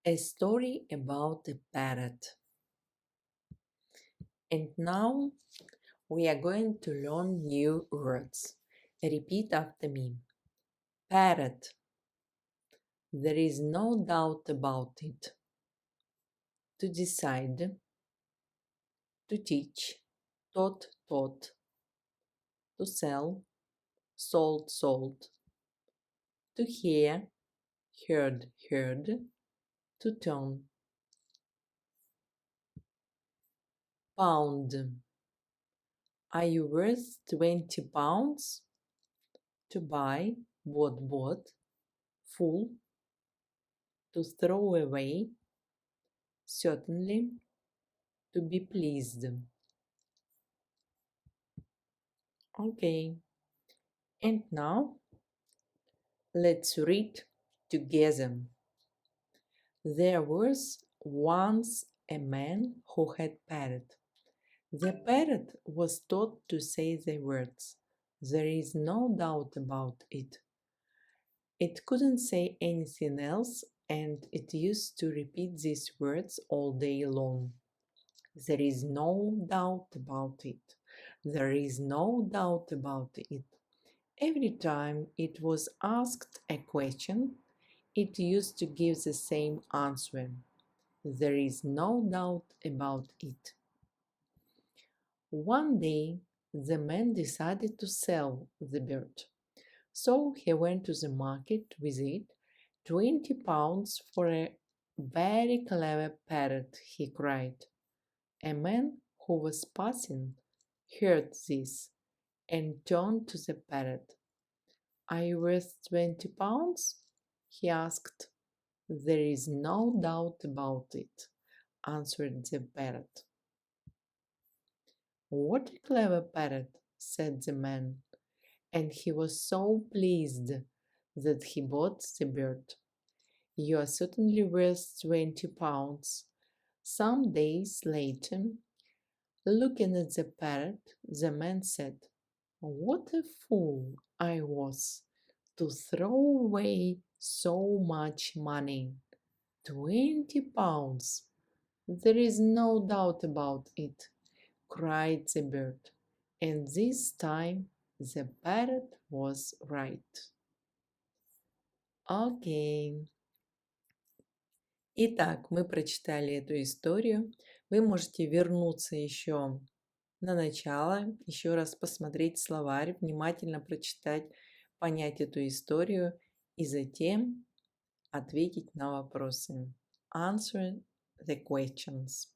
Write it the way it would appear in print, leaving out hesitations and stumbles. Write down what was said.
A story about a parrot. And now we are going to learn new words. Repeat after me. Parrot. There is no doubt about it. To decide. To teach. Taught. To sell. Sold. To hear. Heard. To turn. Pound. Are you worth 20 pounds? To buy. Bought. Full. To throw away. Certainly. To be pleased. Okay. And now let's read together. There was once a man who had parrot. The parrot was taught to say the words. There is no doubt about it. It couldn't say anything else, and it used to repeat these words all day long. There is no doubt about it. There is no doubt about it. Every time it was asked a question, it used to give the same answer. There is no doubt about it. One day, the man decided to sell the bird. So he went to the market with it. 20 pounds for a very clever parrot, he cried. A man who was passing heard this and turned to the parrot. Are you worth 20 pounds? He asked. There is no doubt about it, answered the parrot. What a clever parrot, said the man, and he was so pleased that he bought the bird. You are certainly worth 20 pounds. Some days later, looking at the parrot, the man said, What a fool I was to throw away so much money. 20 pounds. There is no doubt about it, cried the bird. And this time the parrot was right. Окей. Итак, мы прочитали эту историю. Вы можете вернуться еще на начало, еще раз посмотреть словарь, внимательно прочитать, понять эту историю и затем ответить на вопросы. Answer the questions.